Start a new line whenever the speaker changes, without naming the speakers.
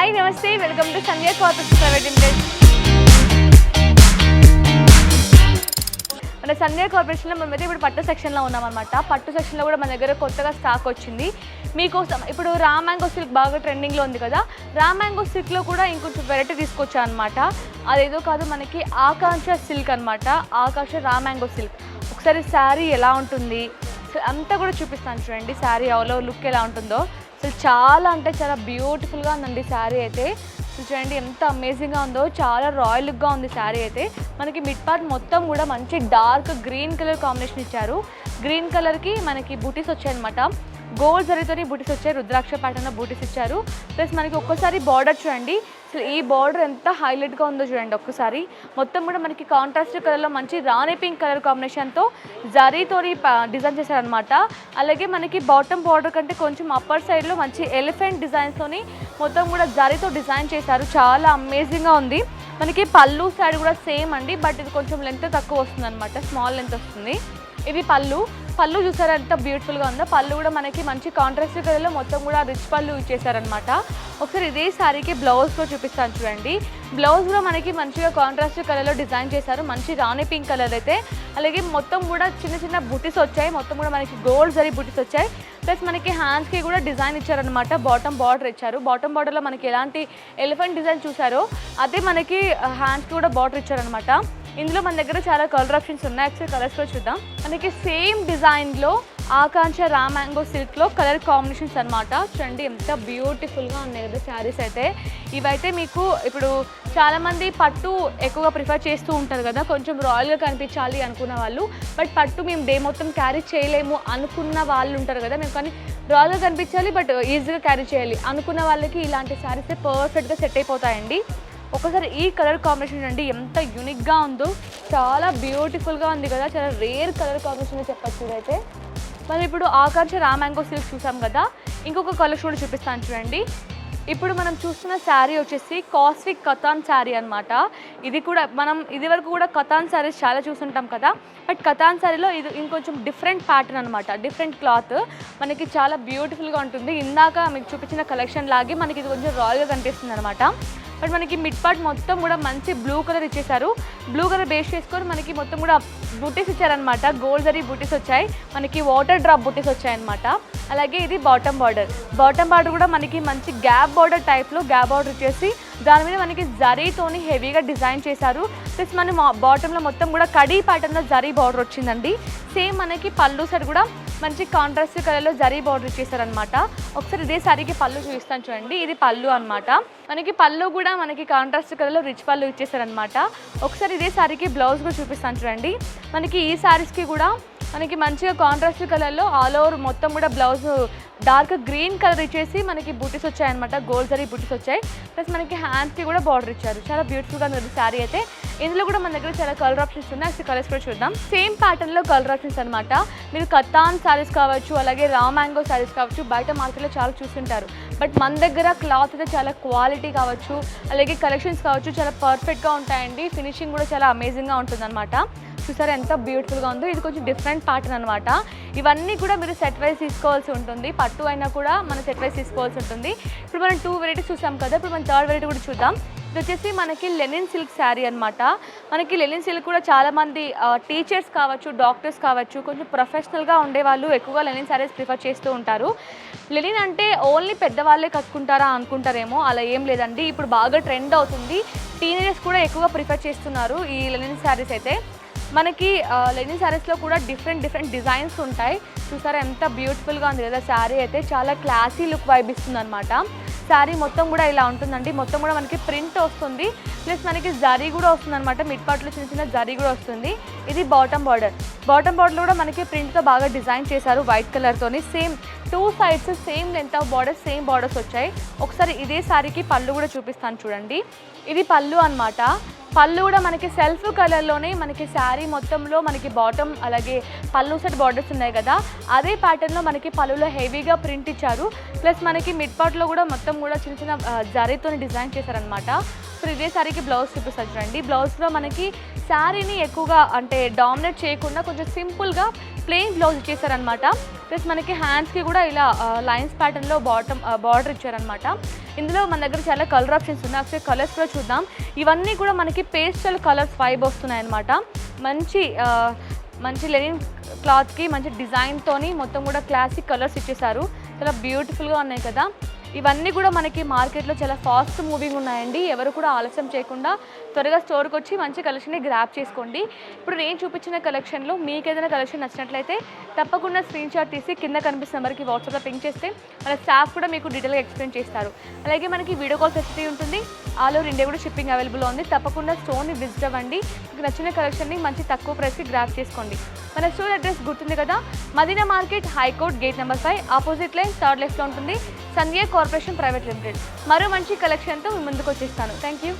Hi నమస్తే welcome to Sandhya corporation private limited. మన సంధ్య కార్పొరేషన్లో మేమైతే ఇప్పుడు పట్టు సెక్షన్లో ఉన్నామన్నమాట. పట్టు సెక్షన్లో కూడా మన దగ్గర కొత్తగా స్టాక్ వచ్చింది మీకోసం. ఇప్పుడు రా మ్యాంగో సిల్క్ బాగా ట్రెండింగ్లో ఉంది కదా, రా మ్యాంగో సిల్క్లో కూడా ఇంకొంచెం వెరైటీ తీసుకొచ్చా అనమాట. అదేదో కాదు, మనకి ఆకాంక్ష సిల్క్ అనమాట. ఆకాంక్ష రా మ్యాంగో సిల్క్. ఒకసారి శారీ ఎలా ఉంటుంది అంతా కూడా చూపిస్తాను చూడండి. శారీ ఎవరో లుక్ ఎలా ఉంటుందో అసలు చాలా అంటే చాలా బ్యూటిఫుల్గా ఉందండి శారీ అయితే. చూడండి ఎంత అమేజింగ్గా ఉందో, చాలా రాయల్ లుక్గా ఉంది శారీ అయితే. మనకి మిడ్ పార్ట్ మొత్తం కూడా మంచి డార్క్ గ్రీన్ కలర్ కాంబినేషన్ ఇచ్చారు. గ్రీన్ కలర్కి మనకి బూటీస్ వచ్చాయన్నమాట. గోల్డ్ జరీతోని బూటీస్ వచ్చాయి, రుద్రాక్ష ప్యాటర్న్ బూటీస్ ఇచ్చారు. ప్లస్ మనకి ఒక్కసారి బార్డర్ చూడండి, అసలు ఈ బార్డర్ ఎంత హైలైట్గా ఉందో చూడండి ఒక్కసారి. మొత్తం కూడా మనకి కాంట్రాస్ట్ కలర్లో మంచి రాణి పింక్ కలర్ కాంబినేషన్తో జరీతోని డిజైన్ చేశారనమాట. అలాగే మనకి బాటమ్ బార్డర్ కంటే కొంచెం అప్పర్ సైడ్లో మంచి ఎలిఫెంట్ డిజైన్స్తోని మొత్తం కూడా జరీతో డిజైన్ చేశారు. చాలా అమేజింగ్గా ఉంది. మనకి పళ్ళు సైడ్ కూడా సేమ్ అండి, బట్ ఇది కొంచెం లెంత్ తక్కువ వస్తుంది అనమాట, స్మాల్ లెంత్ వస్తుంది. ఇది పళ్ళు చూసారా ఎంత బ్యూటిఫుల్గా ఉందో. పళ్ళు కూడా మనకి మంచి కాంట్రాస్ట్ కలర్లో మొత్తం కూడా రిచ్ పళ్ళు ఇచ్చేసారనమాట. ఒకసారి ఇదే శారీకి బ్లౌజ్ కూడా చూపిస్తాను చూడండి. బ్లౌజ్ కూడా మనకి మంచిగా కాంట్రాస్ట్ కలర్లో డిజైన్ చేశారు, మంచి రాణి పింక్ కలర్ అయితే. అలాగే మొత్తం కూడా చిన్న చిన్న బుటీస్ వచ్చాయి, మొత్తం కూడా మనకి గోల్డ్ జరీ బుటీస్ వచ్చాయి. ప్లస్ మనకి హ్యాండ్స్కి కూడా డిజైన్ ఇచ్చారనమాట. బాటమ్ బార్డర్ ఇచ్చారు. బాటమ్ బార్డర్లో మనకి ఎలాంటి ఎలిఫెంట్ డిజైన్ చూసారో అదే మనకి హ్యాండ్స్కి కూడా బార్డర్ ఇచ్చారనమాట. ఇందులో మన దగ్గర చాలా కలర్ ఆప్షన్స్ ఉన్నాయి, ఒకసారి కలర్స్ కూడా చూద్దాం. మనకి సేమ్ డిజైన్లో ఆకాంక్ష రా మ్యాంగో సిల్క్లో కలర్ కాంబినేషన్స్ అనమాట. చూడండి ఎంత బ్యూటిఫుల్గా ఉన్నాయి కదా శారీస్ అయితే. ఇవైతే మీకు ఇప్పుడు చాలామంది పట్టు ఎక్కువగా ప్రిఫర్ చేస్తూ ఉంటారు కదా, కొంచెం రాయల్గా కనిపించాలి అనుకున్న వాళ్ళు. బట్ పట్టు మేము డే మొత్తం క్యారీ చేయలేము అనుకున్న వాళ్ళు ఉంటారు కదా, మేము కానీ రాయల్గా కనిపించాలి బట్ ఈజీగా క్యారీ చేయాలి అనుకున్న వాళ్ళకి ఇలాంటి శారీస్ పర్ఫెక్ట్గా సెట్ అయిపోతాయండి. ఒకసారి ఈ కలర్ కాంబినేషన్ అండి ఎంత యూనిక్గా ఉందో, చాలా బ్యూటిఫుల్గా ఉంది కదా, చాలా రేర్ కలర్ కాంబినేషన్ చెప్పచ్చు ఇదైతే. మనం ఇప్పుడు ఆకాంక్ష రా మ్యాంగో సిల్క్ చూసాం కదా, ఇంకొక కలెక్షన్ కూడా చూపిస్తాను చూడండి. ఇప్పుడు మనం చూస్తున్న శారీ వచ్చేసి కాస్మిక్ కథాన్ శారీ అనమాట. ఇది కూడా మనం ఇది వరకు కూడా కథాన్ శారీస్ చాలా చూస్తుంటాం కదా, బట్ కథాన్ శారీలో ఇది ఇంకొంచెం డిఫరెంట్ ప్యాటర్న్ అనమాట, డిఫరెంట్ క్లాత్. మనకి చాలా బ్యూటిఫుల్గా ఉంటుంది. ఇందాక మీకు చూపించిన కలెక్షన్ లాగే మనకి ఇది కొంచెం రాయల్గా కనిపిస్తుంది అనమాట. బట్ మనకి మిడ్ పార్ట్ మొత్తం కూడా మంచి బ్లూ కలర్ ఇచ్చేసారు. బ్లూ కలర్ బేస్ చేసుకొని మనకి మొత్తం కూడా బూటీస్ ఇచ్చారనమాట. గోల్డ్ జరీ బూటీస్ వచ్చాయి, మనకి వాటర్ డ్రాప్ బూటీస్ వచ్చాయన్నమాట. అలాగే ఇది బాటమ్ బార్డర్ కూడా మనకి మంచి గ్యాప్ బార్డర్ టైప్లో గ్యాప్ బార్డర్ ఇచ్చేసి దాని మీద మనకి జరీతోని హెవీగా డిజైన్ చేశారు. ప్లస్ మన బాటంలో మొత్తం కూడా కడీ ప్యాటర్న్లో జరీ బార్డర్ వచ్చిందండి. సేమ్ మనకి పళ్ళు సైడ్ కూడా మంచి కాంట్రాస్ట్ కలర్లో జరీ బార్డర్ ఇచ్చేసారనమాట. ఒకసారి ఇదే శారీకి పళ్ళు చూపిస్తాను చూడండి. ఇది పళ్ళు అనమాట. మనకి పళ్ళు కూడా మనకి కాంట్రాస్ట్ కలర్లో రిచ్ పళ్ళు ఇచ్చేసారనమాట. ఒకసారి ఇదే శారీకి బ్లౌజ్ కూడా చూపిస్తాను చూడండి. మనకి ఈ శారీస్కి కూడా మనకి మంచిగా కాంట్రాస్ట్ కలర్లో ఆల్ ఓవర్ మొత్తం కూడా బ్లౌజ్ డార్క్ గ్రీన్ కలర్ ఇచ్చేసి మనకి బూటీస్ వచ్చాయన్నమాట, గోల్డ్ జరీ బూటీస్ వచ్చాయి. ప్లస్ మనకి హ్యాండ్స్కి కూడా బార్డర్ ఇచ్చారు. చాలా బ్యూటిఫుల్గా ఉంది శారీ అయితే. ఇందులో కూడా మన దగ్గర చాలా కలర్ ఆప్షన్స్ ఉన్నాయి, అసలు కలర్స్ కూడా చూద్దాం. సేమ్ ప్యాటర్న్లో కలర్ ఆప్షన్స్ అనమాట. మీరు కథాన్ శారీస్ కావచ్చు, అలాగే రా మ్యాంగో శారీస్ కావచ్చు, బయట మార్కెట్లో చాలా చూస్తుంటారు. బట్ మన దగ్గర క్లాత్ అయితే చాలా క్వాలిటీ కావచ్చు, అలాగే కలెక్షన్స్ కావచ్చు చాలా పర్ఫెక్ట్గా ఉంటాయండి. ఫినిషింగ్ కూడా చాలా అమేజింగ్గా ఉంటుంది అనమాట. చూసారా ఎంత బ్యూటిఫుల్గా ఉందో. ఇది కొంచెం డిఫరెంట్ ప్యాటర్న్ అనమాట. ఇవన్నీ కూడా మీరు సెట్ వైజ్ తీసుకోవాల్సి ఉంటుంది. పట్టు అయినా కూడా మనం సెట్ వైజ్ తీసుకోవాల్సి ఉంటుంది. ఇప్పుడు మనం 2 వెరైటీస్ చూసాం కదా, ఇప్పుడు మనం 3rd వెరైటీ కూడా చూద్దాం. ఇది వచ్చేసి మనకి లెనిన్ సిల్క్ శారీ అనమాట. మనకి లెనిన్ సిల్క్ కూడా చాలామంది టీచర్స్ కావచ్చు, డాక్టర్స్ కావచ్చు, కొంచెం ప్రొఫెషనల్గా ఉండేవాళ్ళు ఎక్కువగా లెనిన్ శారీస్ ప్రిఫర్ చేస్తూ ఉంటారు. లెనిన్ అంటే ఓన్లీ పెద్దవాళ్ళే కట్టుకుంటారా అనుకుంటారేమో, అలా ఏం లేదండి. ఇప్పుడు బాగా ట్రెండ్ అవుతుంది, టీనేజర్స్ కూడా ఎక్కువగా ప్రిఫర్ చేస్తున్నారు ఈ లెనిన్ శారీస్ అయితే. మనకి లెనిన్ శారీస్లో కూడా డిఫరెంట్ డిజైన్స్ ఉంటాయి. చూసారా ఎంత బ్యూటిఫుల్గా ఉంది కదా శారీ అయితే. చాలా క్లాసీ లుక్ వైబ్ ఇస్తుంది అనమాట. శారీ మొత్తం కూడా ఇలా ఉంటుందండి. మొత్తం కూడా మనకి ప్రింట్ వస్తుంది, ప్లస్ మనకి జరీ కూడా వస్తుంది అనమాట. మిడ్ పార్ట్లో చిన్న చిన్న జరీ కూడా వస్తుంది. ఇది బాటమ్ బార్డర్లో కూడా మనకి ప్రింట్తో బాగా డిజైన్ చేశారు వైట్ కలర్తోని. Same 2 sides same length of borders, same borders వచ్చాయి. ఒకసారి ఇదే శారీకి పళ్ళు కూడా చూపిస్తాను చూడండి. ఇది పళ్ళు అనమాట. పళ్ళు కూడా మనకి సెల్ఫ్ కలర్లోనే మనకి శారీ మొత్తంలో మనకి బాటమ్ అలాగే పళ్ళు సెట్ బార్డర్స్ ఉన్నాయి కదా, అదే ప్యాటర్న్లో మనకి పళ్ళులో హెవీగా ప్రింట్ ఇచ్చారు. ప్లస్ మనకి మిడ్ పార్ట్లో కూడా మొత్తం కూడా చిన్న చిన్న జరీతో డిజైన్ చేశారనమాట. సో ఇదే శారీకి బ్లౌజ్ చూపిస్తాను చూడండి. బ్లౌజ్లో మనకి శారీని ఎక్కువగా అంటే డామినేట్ చేయకుండా కొంచెం సింపుల్గా ప్లెయిన్ బ్లౌజ్ ఇచ్చేసారనమాట. ప్లస్ మనకి హ్యాండ్స్కి కూడా ఇలా లైన్స్ ప్యాటర్న్లో బార్డర్ ఇచ్చారనమాట. ఇందులో మన దగ్గర చాలా కలర్ ఆప్షన్స్ ఉన్నాయి. ఒకసారి కలర్స్ కూడా చూద్దాం. ఇవన్నీ కూడా మనకి పేస్టల్ కలర్స్ వైబ్ వస్తున్నాయి అన్నమాట. మంచి లెనిన్ క్లాత్కి మంచి డిజైన్తోని మొత్తం కూడా క్లాసిక్ కలర్స్ ఇచ్చేసారు. చాలా బ్యూటిఫుల్గా ఉన్నాయి కదా. ఇవన్నీ కూడా మనకి మార్కెట్లో చాలా ఫాస్ట్ మూవింగ్ ఉన్నాయండి. ఎవరు కూడా ఆలస్యం చేయకుండా త్వరగా స్టోర్కి వచ్చి మంచి కలెక్షన్ని గ్రాప్ చేసుకోండి. ఇప్పుడు నేను చూపించిన కలెక్షన్లో మీకు ఏదైనా కలెక్షన్ నచ్చినట్లయితే తప్పకుండా స్క్రీన్ షాట్ తీసి కింద కనిపిస్తున్న నెంబర్కి వాట్సాప్లో పింక్ చేస్తే మన స్టాఫ్ కూడా మీకు డీటెయిల్గా ఎక్స్ప్లెయిన్ చేస్తారు. అలాగే మనకి వీడియో కాల్ ఫెసిలిటీ ఉంటుంది. ఆల్ ఓవర్ ఇండియా కూడా షిప్పింగ్ అవైలబుల్ ఉంది. తప్పకుండా స్టోర్ని విజిట్ అవ్వండి. మీకు నచ్చిన కలెక్షన్ని మంచి తక్కువ ప్రైస్కి గ్రాప్ చేసుకోండి. మన స్టోర్ అడ్రస్ గుర్తుంది కదా, Madina market, high court, gate number 5, opposite line, third లెఫ్ట్లో ఉంటుంది. Sandhya corporation private limited. మరో మంచి కలెక్షన్తో మీ ముందుకు వచ్చేస్తాను. Thank you.